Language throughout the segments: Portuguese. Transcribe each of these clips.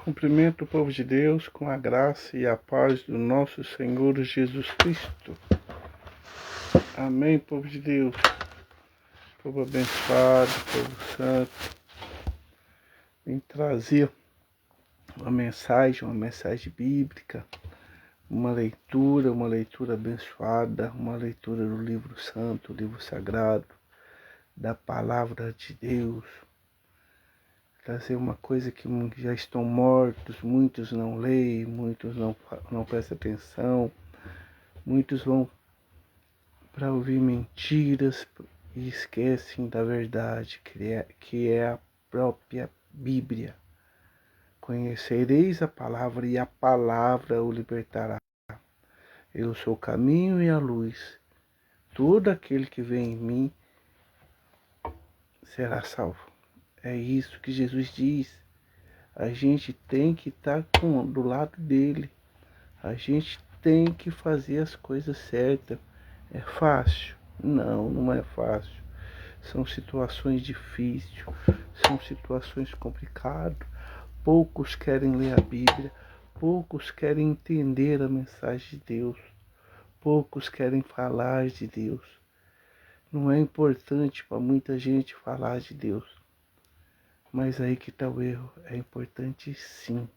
Cumprimento o povo de Deus com a graça e a paz do nosso Senhor Jesus Cristo. Amém, povo de Deus. Povo abençoado, povo santo. Vim trazer uma mensagem bíblica, uma leitura abençoada, uma leitura do livro santo, livro sagrado, da palavra de Deus. Trazer uma coisa que já estão mortos, muitos não leem, muitos não prestam atenção, muitos vão para ouvir mentiras e esquecem da verdade, que é a própria Bíblia. Conhecereis a palavra e a palavra o libertará. Eu sou o caminho e a luz. Todo aquele que vem em mim será salvo. É isso que Jesus diz. A gente tem que estar do lado dele. A gente tem que fazer as coisas certas. É fácil? Não, não é fácil. São situações difíceis, são situações complicadas. Poucos querem ler a Bíblia, poucos querem entender a mensagem de Deus, poucos querem falar de Deus. Não é importante para muita gente falar de Deus. Mas aí que está o erro, é importante sim,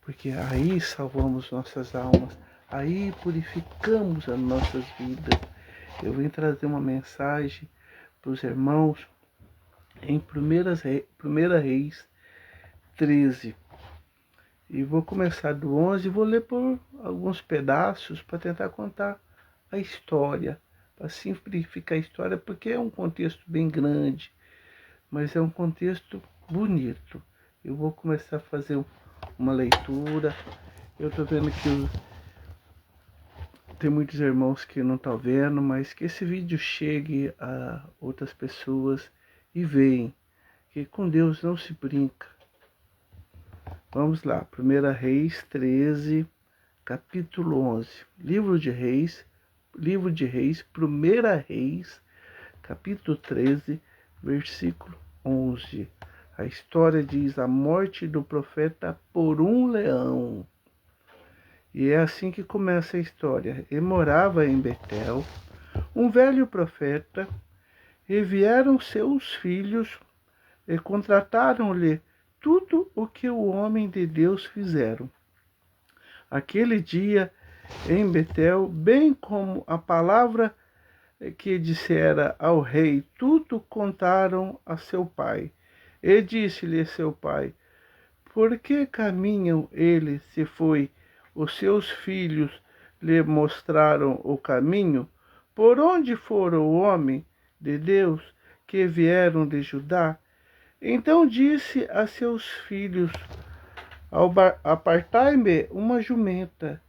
porque aí salvamos nossas almas, aí purificamos as nossas vidas. Eu vim trazer uma mensagem para os irmãos em 1 Reis 13, e vou começar do 11 e vou ler por alguns pedaços para tentar contar a história, para simplificar a história, porque é um contexto bem grande, mas é um contexto bonito. Eu vou começar a fazer uma leitura. Eu estou vendo que tem muitos irmãos que não estão vendo, mas que esse vídeo chegue a outras pessoas e vejam que com Deus não se brinca. Vamos lá, 1 Reis 13, capítulo 11. Livro de Reis, 1 Reis, capítulo 13, versículo 11. A história diz: a morte do profeta por um leão. E é assim que começa a história. E morava em Betel um velho profeta, e vieram seus filhos e contrataram-lhe tudo o que o homem de Deus fizeram. Aquele dia em Betel, bem como a palavra que dissera ao rei, tudo contaram a seu pai. E disse-lhe seu pai: por que caminham eles, se foi os seus filhos lhe mostraram o caminho? Por onde foram o homem de Deus que vieram de Judá? Então disse a seus filhos: apartai-me uma jumenta.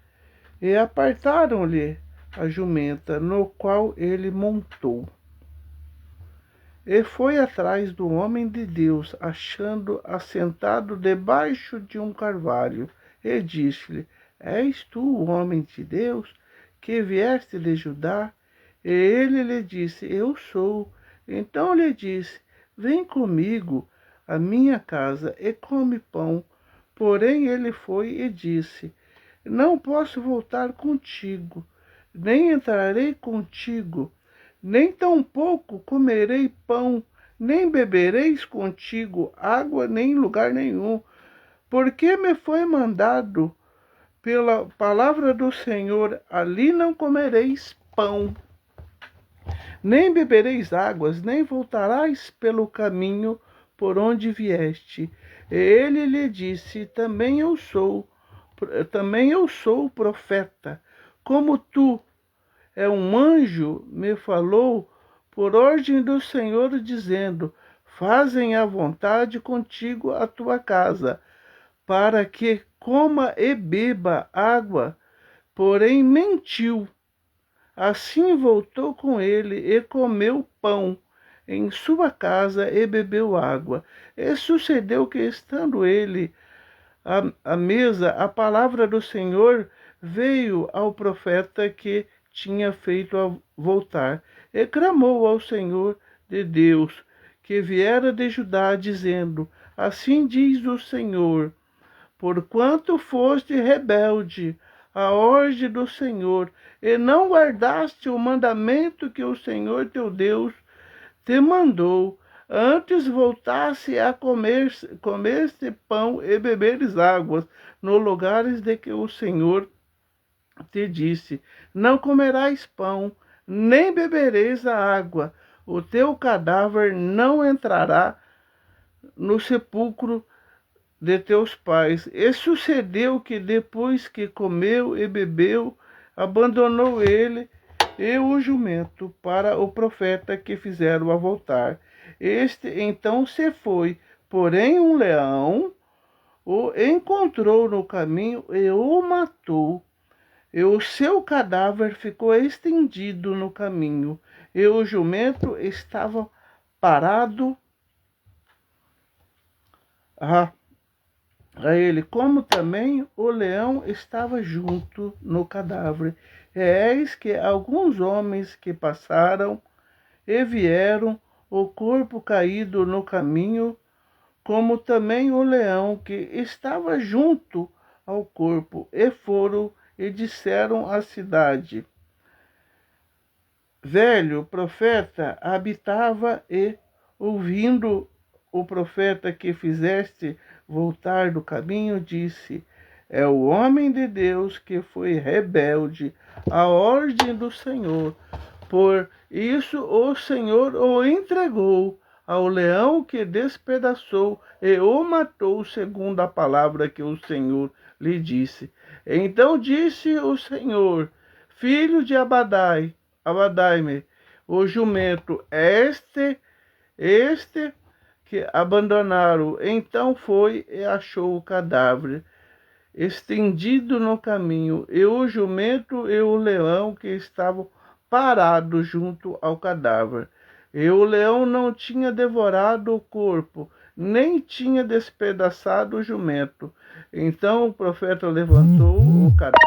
E apartaram-lhe a jumenta, no qual ele montou. E foi atrás do homem de Deus, achando assentado debaixo de um carvalho, e disse-lhe: és tu o homem de Deus, que vieste de Judá? E ele lhe disse: eu sou. Então lhe disse: vem comigo à minha casa e come pão. Porém ele foi e disse: não posso voltar contigo, nem entrarei contigo, nem tampouco comerei pão, nem bebereis contigo água, nem em lugar nenhum, porque me foi mandado pela palavra do Senhor: ali não comereis pão, nem bebereis águas, nem voltarás pelo caminho por onde vieste. E ele lhe disse: também eu sou profeta, como tu. É um anjo me falou por ordem do Senhor, dizendo: fazem à vontade contigo a tua casa, para que coma e beba água. Porém mentiu. Assim voltou com ele e comeu pão em sua casa e bebeu água. E sucedeu que, estando ele à mesa, a palavra do Senhor veio ao profeta que tinha feito voltar, e clamou ao Senhor de Deus, que viera de Judá, dizendo: assim diz o Senhor: porquanto foste rebelde à ordem do Senhor, e não guardaste o mandamento que o Senhor teu Deus te mandou, antes voltasse a comer-se pão e beberes águas, no lugares de que o Senhor te disse: não comerás pão, nem bebereis a água, o teu cadáver não entrará no sepulcro de teus pais. E sucedeu que depois que comeu e bebeu, abandonou ele e o jumento para o profeta que fizeram a voltar. Este então se foi, porém um leão o encontrou no caminho e o matou. E o seu cadáver ficou estendido no caminho, e o jumento estava parado a ele, como também o leão estava junto no cadáver. E eis que alguns homens que passaram e vieram o corpo caído no caminho, como também o leão que estava junto ao corpo, e foram e disseram à cidade: velho profeta habitava, e, ouvindo o profeta que fizeste voltar do caminho, disse: é o homem de Deus que foi rebelde à ordem do Senhor. Por isso o Senhor o entregou ao leão, que despedaçou e o matou, segundo a palavra que o Senhor lhe disse. Então disse o Senhor: filho de Abadai-me, o jumento, este que abandonaram. Então foi e achou o cadáver estendido no caminho, e o jumento e o leão que estavam parados junto ao cadáver. E o leão não tinha devorado o corpo, nem tinha despedaçado o jumento. Então o profeta levantou o cadáver,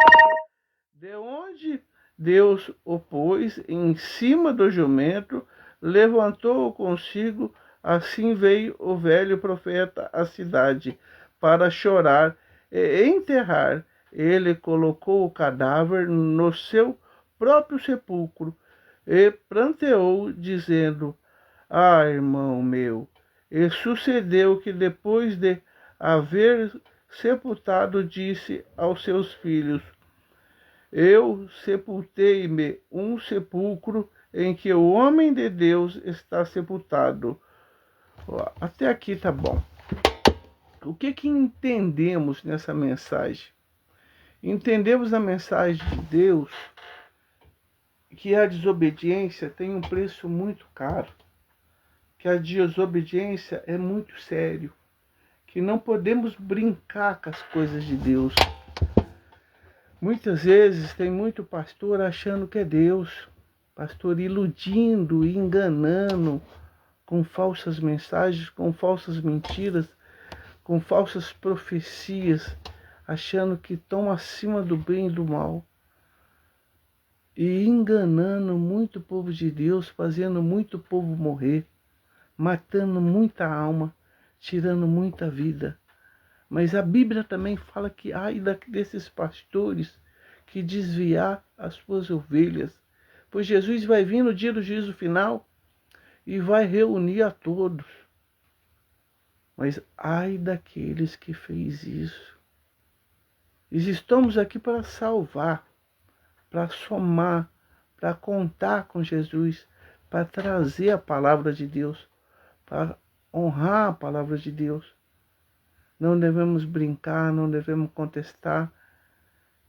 de onde Deus o pôs em cima do jumento, levantou-o consigo. Assim veio o velho profeta à cidade para chorar e enterrar. Ele colocou o cadáver no seu próprio sepulcro e pranteou, dizendo: ah, irmão meu. E sucedeu que depois de haver sepultado, disse aos seus filhos: eu sepultei-me um sepulcro em que o homem de Deus está sepultado. Até aqui tá bom. O que entendemos nessa mensagem? Entendemos na mensagem de Deus que a desobediência tem um preço muito caro, que a desobediência é muito sério, que não podemos brincar com as coisas de Deus. Muitas vezes tem muito pastor achando que é Deus, pastor iludindo e enganando com falsas mensagens, com falsas mentiras, com falsas profecias, achando que estão acima do bem e do mal, e enganando muito povo de Deus, fazendo muito povo morrer, matando muita alma, tirando muita vida. Mas a Bíblia também fala que ai desses pastores que desviar as suas ovelhas, pois Jesus vai vir no dia do juízo final e vai reunir a todos. Mas ai daqueles que fez isso. E estamos aqui para salvar, para somar, para contar com Jesus, para trazer a palavra de Deus, para honrar a palavra de Deus. Não devemos brincar, não devemos contestar,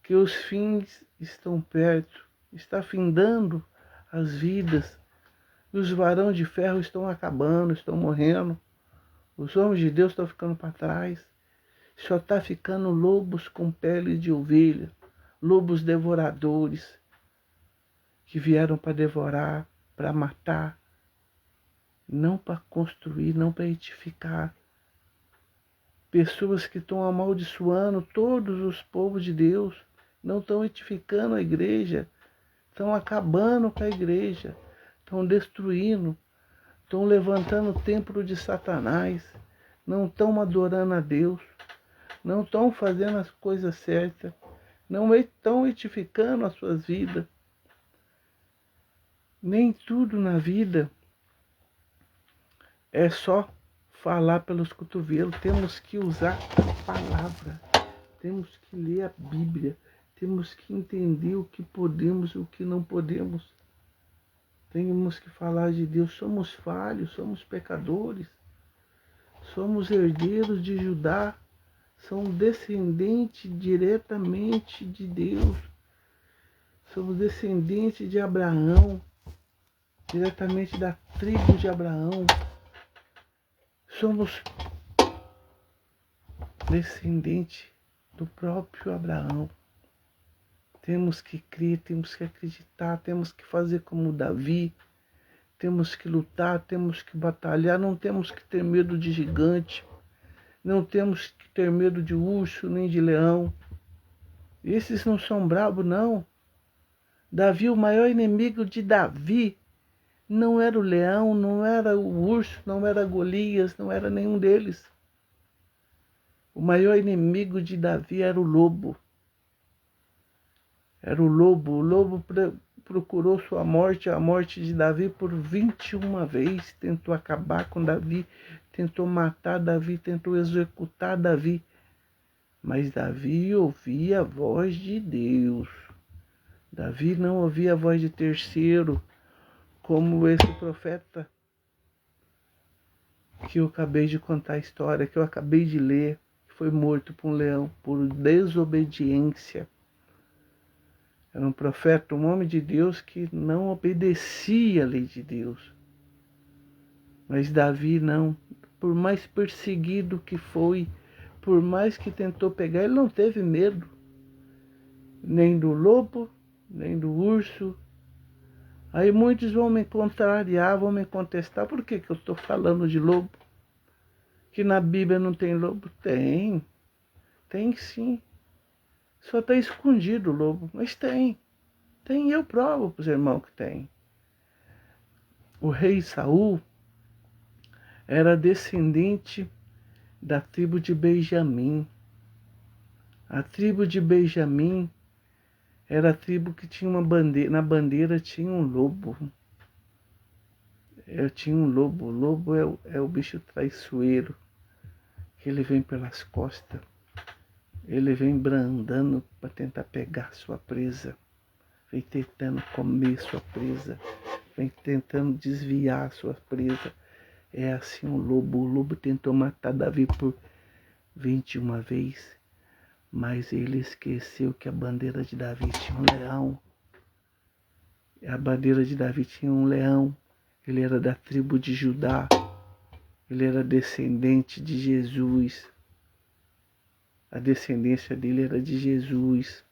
que os fins estão perto, está findando as vidas. Os varões de ferro estão acabando, estão morrendo. Os homens de Deus estão ficando para trás. Só está ficando lobos com pele de ovelha, lobos devoradores, que vieram para devorar, para matar, não para construir, não para edificar. Pessoas que estão amaldiçoando todos os povos de Deus, não estão edificando a igreja, estão acabando com a igreja, estão destruindo, estão levantando o templo de Satanás, não estão adorando a Deus, não estão fazendo as coisas certas, não estão edificando as suas vidas. Nem tudo na vida é só falar pelos cotovelos. Temos que usar a palavra, temos que ler a Bíblia, temos que entender o que podemos e o que não podemos. Temos que falar de Deus. Somos falhos, somos pecadores, somos herdeiros de Judá, somos descendentes diretamente de Deus, somos descendentes de Abraão, diretamente da tribo de Abraão. Somos descendentes do próprio Abraão. Temos que crer, temos que acreditar, temos que fazer como Davi, temos que lutar, temos que batalhar, não temos que ter medo de gigante, não temos que ter medo de urso nem de leão. Esses não são bravos, não. Davi, o maior inimigo de Davi, não era o leão, não era o urso, não era Golias, não era nenhum deles. O maior inimigo de Davi era o lobo. Era o lobo. O lobo procurou sua morte, a morte de Davi por 21 vezes. Tentou acabar com Davi, tentou matar Davi, tentou executar Davi. Mas Davi ouvia a voz de Deus. Davi não ouvia a voz de terceiro, como esse profeta que eu acabei de contar a história, que eu acabei de ler, que foi morto por um leão por desobediência. Era um profeta, um homem de Deus que não obedecia a lei de Deus. Mas Davi não, por mais perseguido que foi, por mais que tentou pegar, ele não teve medo, nem do lobo, nem do urso. Aí muitos vão me contrariar, vão me contestar, por que eu estou falando de lobo? Que na Bíblia não tem lobo? Tem sim. Só está escondido o lobo, mas tem. Tem, eu provo para os irmãos que tem. O rei Saul era descendente da tribo de Benjamim. A tribo de Benjamim era a tribo que tinha uma bandeira, na bandeira tinha um lobo. Tinha um lobo. O lobo é o bicho traiçoeiro, que ele vem pelas costas. Ele vem brandando para tentar pegar sua presa. Vem tentando comer sua presa. Vem tentando desviar sua presa. É assim o lobo. O lobo tentou matar Davi por 21 vezes. Mas ele esqueceu que a bandeira de Davi tinha um leão. A bandeira de Davi tinha um leão. Ele era da tribo de Judá. Ele era descendente de Jesus. A descendência dele era de Jesus.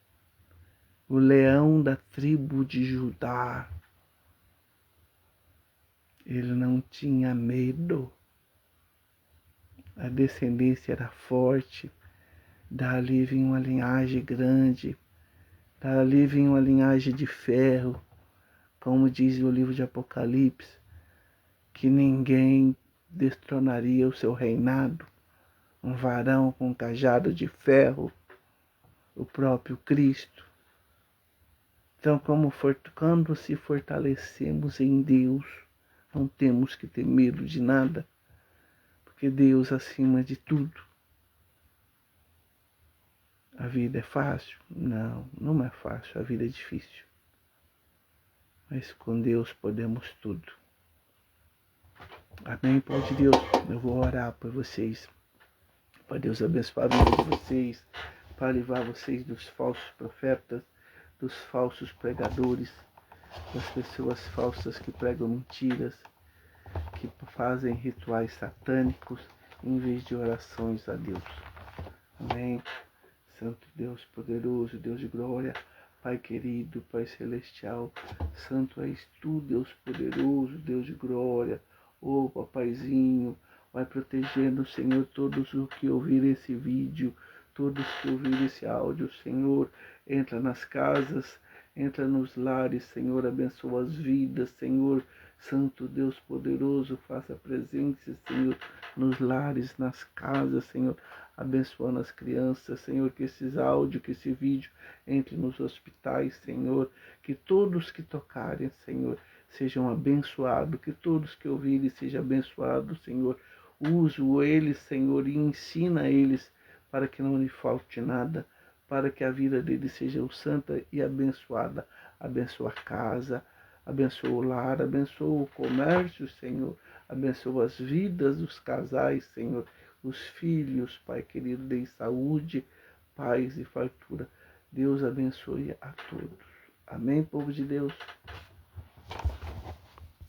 O leão da tribo de Judá. Ele não tinha medo. A descendência era forte. Dali vinha uma linhagem grande. Dali vinha uma linhagem de ferro. Como diz o livro de Apocalipse, que ninguém destronaria o seu reinado. Um varão com um cajado de ferro, o próprio Cristo. Então, quando se fortalecemos em Deus, não temos que ter medo de nada, porque Deus acima de tudo. A vida é fácil? Não, não é fácil, a vida é difícil. Mas com Deus podemos tudo. Amém, povo de Deus? Eu vou orar por vocês. Para Deus abençoar a vida de vocês, para livrar vocês dos falsos profetas, dos falsos pregadores, das pessoas falsas que pregam mentiras, que fazem rituais satânicos em vez de orações a Deus. Amém? Santo Deus poderoso, Deus de glória, Pai querido, Pai celestial, Santo és tu, Deus poderoso, Deus de glória, ô Papaizinho, vai protegendo, Senhor, todos os que ouvirem esse vídeo, todos que ouvirem esse áudio, Senhor, entra nas casas, entra nos lares, Senhor, abençoa as vidas, Senhor, Santo Deus poderoso, faça presença, Senhor, nos lares, nas casas, Senhor, abençoando as crianças, Senhor, que esses áudios, que esse vídeo entre nos hospitais, Senhor, que todos que tocarem, Senhor, sejam abençoados, que todos que ouvirem sejam abençoados, Senhor. Uso eles, Senhor, e ensina eles para que não lhe falte nada, para que a vida deles seja santa e abençoada. Abençoa a casa, abençoa o lar, abençoa o comércio, Senhor. Abençoa as vidas dos casais, Senhor. Os filhos, Pai querido, dê saúde, paz e fartura. Deus abençoe a todos. Amém, povo de Deus?